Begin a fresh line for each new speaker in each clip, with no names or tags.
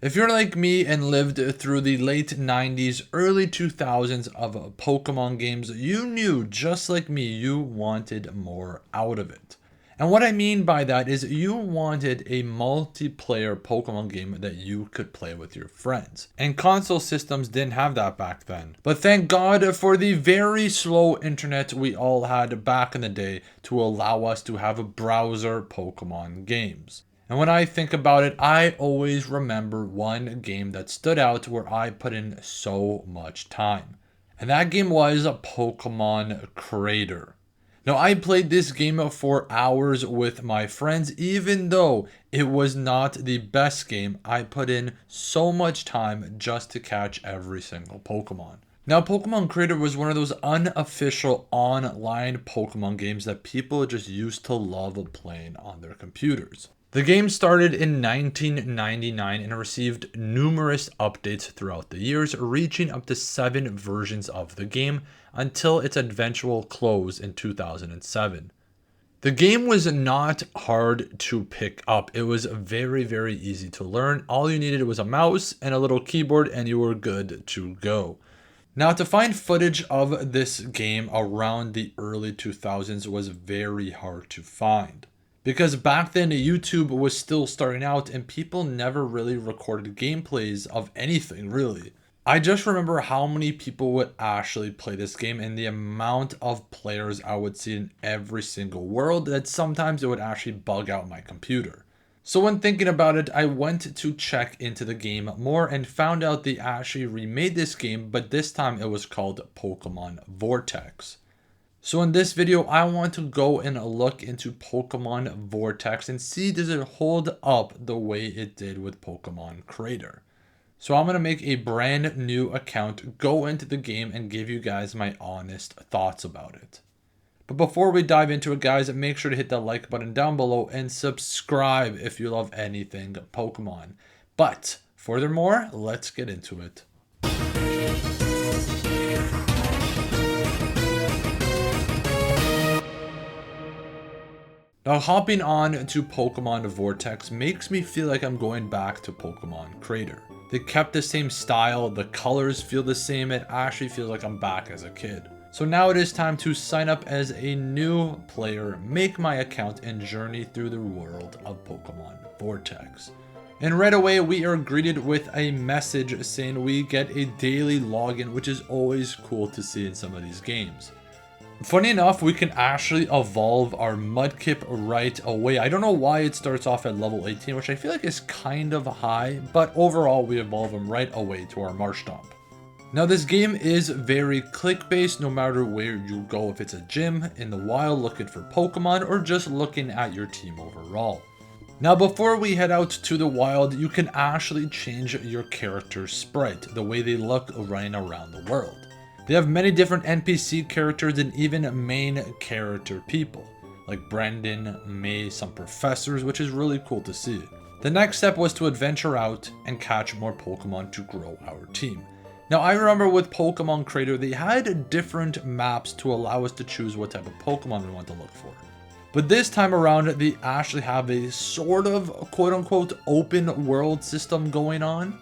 If you're like me and lived through the late 90s, early 2000s of Pokemon games, you knew, just like me, you wanted more out of it. And what I mean by that is you wanted a multiplayer Pokemon game that you could play with your friends. And console systems didn't have that back then. But thank God for the very slow internet we all had back in the day to allow us to have browser Pokemon games. And when I think about it, I always remember one game that stood out where I put in so much time. And that game was Pokemon Crater. Now, I played this game for hours with my friends, even though it was not the best game. I put in so much time just to catch every single Pokemon. Now, Pokemon Crater was one of those unofficial online Pokemon games that people just used to love playing on their computers. The game started in 1999 and received numerous updates throughout the years, reaching up to 7 versions of the game until its eventual close in 2007. The game was not hard to pick up. It was very, very easy to learn. All you needed was a mouse and a little keyboard and you were good to go. Now, to find footage of this game around the early 2000s was very hard to find. Because back then YouTube was still starting out and people never really recorded gameplays of anything really. I just remember how many people would actually play this game and the amount of players I would see in every single world that sometimes it would actually bug out my computer. So when thinking about it, I went to check into the game more and found out they actually remade this game, but this time it was called Pokemon Vortex. So in this video, I want to go and look into Pokemon Vortex and see does it hold up the way it did with Pokemon Crater. So I'm going to make a brand new account, go into the game and give you guys my honest thoughts about it. But before we dive into it, guys, make sure to hit that like button down below and subscribe if you love anything Pokemon. But furthermore, let's get into it. Now, hopping on to Pokemon Vortex makes me feel like I'm going back to Pokemon Crater. They kept the same style, the colors feel the same, it actually feels like I'm back as a kid. So now it is time to sign up as a new player, make my account, and journey through the world of Pokemon Vortex. And right away we are greeted with a message saying we get a daily login, which is always cool to see in some of these games. Funny enough, we can actually evolve our Mudkip right away. I don't know why it starts off at level 18, which I feel like is kind of high, but overall we evolve him right away to our Marshtomp. Now this game is very click-based no matter where you go, if it's a gym, in the wild looking for Pokemon, or just looking at your team overall. Now before we head out to the wild, you can actually change your character's sprite, the way they look running around the world. They have many different NPC characters and even main character people, like Brendan, May, some professors, which is really cool to see. The next step was to adventure out and catch more Pokemon to grow our team. Now I remember with Pokemon Crater, they had different maps to allow us to choose what type of Pokemon we want to look for. But this time around, they actually have a sort of quote-unquote open world system going on.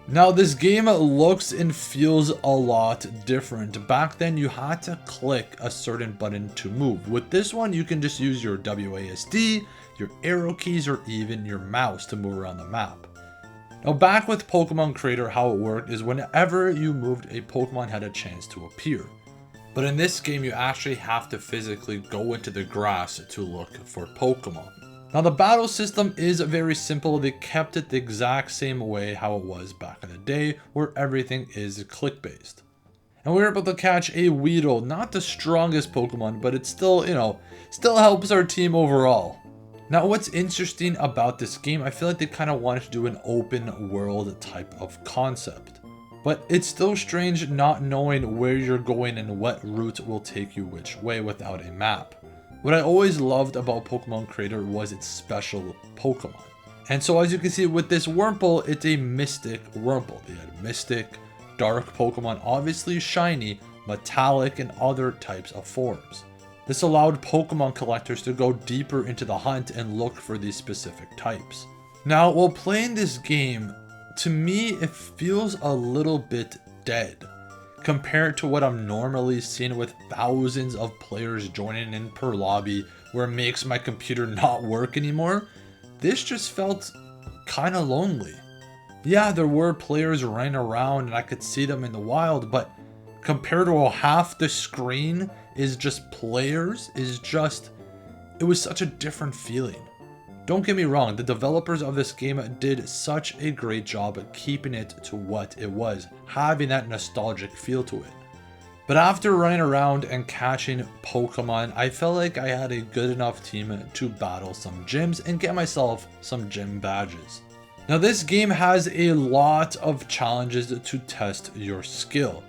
Now this game looks and feels a lot different. Back then you had to click a certain button to move. With this one you can just use your WASD, your arrow keys, or even your mouse to move around the map. Now back with Pokemon Crater, how it worked is whenever you moved, a Pokemon had a chance to appear. But in this game you actually have to physically go into the grass to look for Pokemon. Now the battle system is very simple. They kept it the exact same way how it was back in the day, where everything is click based. And we were able to catch a Weedle, not the strongest Pokemon, but it still, still helps our team overall. Now what's interesting about this game, I feel like they kind of wanted to do an open world type of concept. But it's still strange not knowing where you're going and what route will take you which way without a map. What I always loved about Pokemon Crater was its special Pokemon. And so as you can see with this Wurmple, it's a Mystic Wurmple. They had Mystic, Dark Pokemon, obviously Shiny, Metallic, and other types of forms. This allowed Pokemon collectors to go deeper into the hunt and look for these specific types. Now, while playing this game, to me, it feels a little bit dead compared to what I'm normally seeing with thousands of players joining in per lobby, where it makes my computer not work anymore. This just felt kind of lonely. Yeah, there were players running around and I could see them in the wild, but compared to half the screen is just players, it was such a different feeling. Don't get me wrong, the developers of this game did such a great job at keeping it to what it was, having that nostalgic feel to it. But after running around and catching Pokemon, I felt like I had a good enough team to battle some gyms and get myself some gym badges. Now this game has a lot of challenges to test your skill.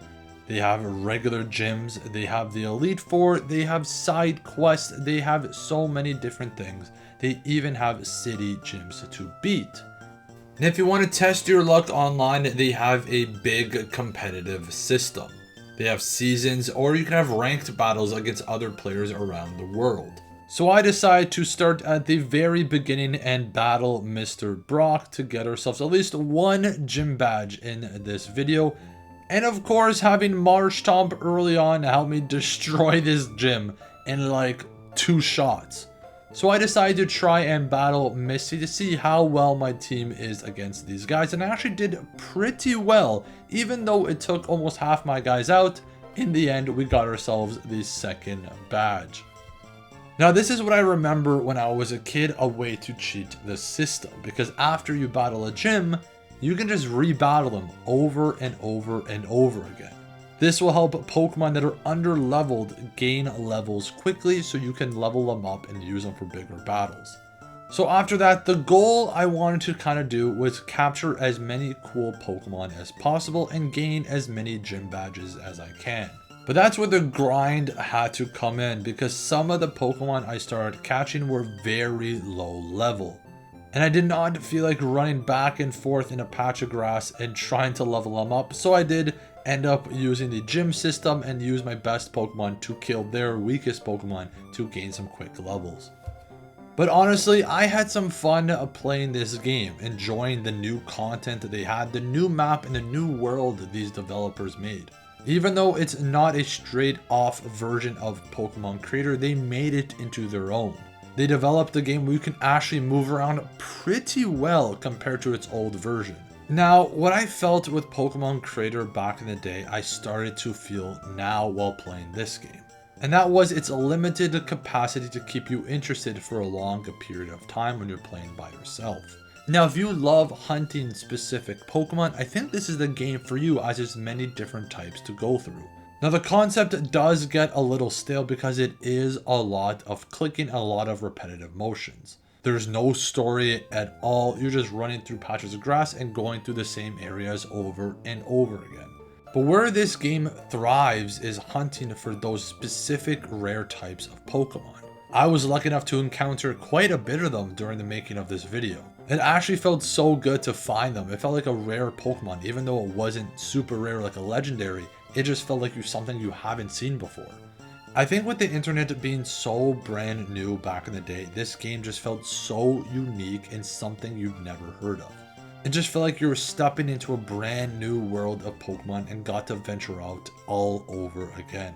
They have regular gyms, they have the Elite Four, they have side quests, they have so many different things. They even have city gyms to beat. And if you want to test your luck online, they have a big competitive system. They have seasons, or you can have ranked battles against other players around the world. So I decided to start at the very beginning and battle Mr. Brock to get ourselves at least one gym badge in this video. And of course, having Marshtomp early on helped me destroy this gym in like 2 shots. So I decided to try and battle Misty to see how well my team is against these guys, and I actually did pretty well. Even though it took almost half my guys out, in the end we got ourselves the second badge. Now this is what I remember when I was a kid, a way to cheat the system, because after you battle a gym, you can just rebattle them over and over and over again. This will help Pokemon that are under leveled gain levels quickly, so you can level them up and use them for bigger battles. So after that, the goal I wanted to kind of do was capture as many cool Pokemon as possible and gain as many gym badges as I can. But that's where the grind had to come in, because some of the Pokemon I started catching were very low level. And I did not feel like running back and forth in a patch of grass and trying to level them up, so I did end up using the gym system and use my best Pokemon to kill their weakest Pokemon to gain some quick levels. But honestly, I had some fun playing this game, enjoying the new content that they had, the new map and the new world that these developers made. Even though it's not a straight off version of Pokemon Creator, they made it into their own. They developed a game where you can actually move around pretty well compared to its old version. Now, what I felt with Pokemon Creator back in the day, I started to feel now while playing this game. And that was its limited capacity to keep you interested for a long period of time when you're playing by yourself. Now, if you love hunting specific Pokemon, I think this is the game for you, as there's many different types to go through. Now, the concept does get a little stale because it is a lot of clicking, a lot of repetitive motions. There's no story at all. You're just running through patches of grass and going through the same areas over and over again. But where this game thrives is hunting for those specific rare types of Pokemon. I was lucky enough to encounter quite a bit of them during the making of this video. It actually felt so good to find them. It felt like a rare Pokemon, even though it wasn't super rare like a legendary. It just felt like something you haven't seen before. I think with the internet being so brand new back in the day, this game just felt so unique and something you'd never heard of. It just felt like you were stepping into a brand new world of Pokemon and got to venture out all over again.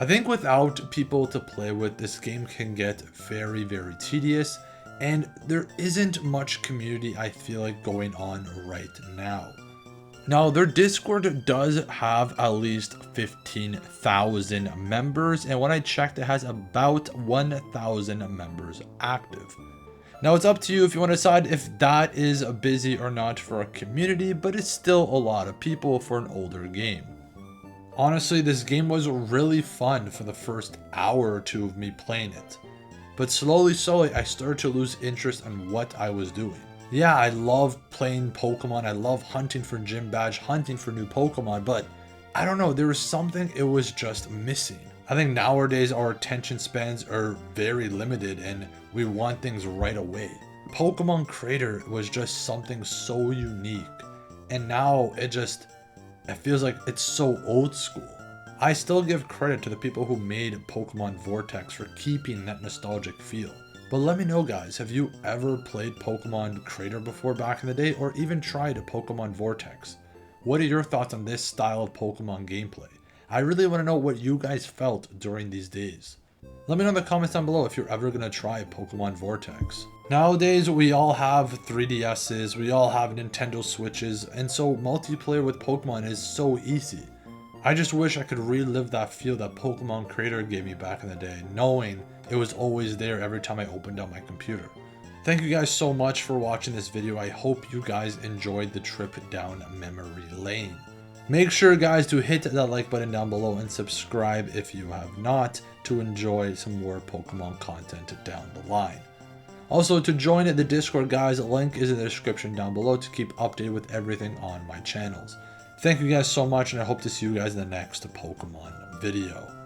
I think without people to play with, this game can get very, very tedious, and there isn't much community I feel like going on right now. Now, their Discord does have at least 15,000 members, and when I checked, it has about 1,000 members active. Now, it's up to you if you want to decide if that is busy or not for a community, but it's still a lot of people for an older game. Honestly, this game was really fun for the first hour or two of me playing it, but slowly, I started to lose interest in what I was doing. Yeah, I love playing Pokemon, I love hunting for gym badge, hunting for new Pokemon, but I don't know, there was something it was just missing. I think nowadays our attention spans are very limited and we want things right away. Pokemon Creator was just something so unique, and now it feels like it's so old school. I still give credit to the people who made Pokemon Vortex for keeping that nostalgic feel. But let me know guys, have you ever played Pokemon Crater before back in the day, or even tried a Pokemon Vortex? What are your thoughts on this style of Pokemon gameplay? I really want to know what you guys felt during these days. Let me know in the comments down below if you're ever going to try Pokemon Vortex. Nowadays, we all have 3DSs, we all have Nintendo Switches, and so multiplayer with Pokemon is so easy. I just wish I could relive that feel that Pokemon Crater gave me back in the day, knowing it was always there every time I opened up my computer. Thank you guys so much for watching this video. I hope you guys enjoyed the trip down memory lane. Make sure guys to hit that like button down below and subscribe if you have not, to enjoy some more Pokemon content down the line. Also, to join the Discord guys, link is in the description down below to keep updated with everything on my channels. Thank you guys so much, and I hope to see you guys in the next Pokemon video.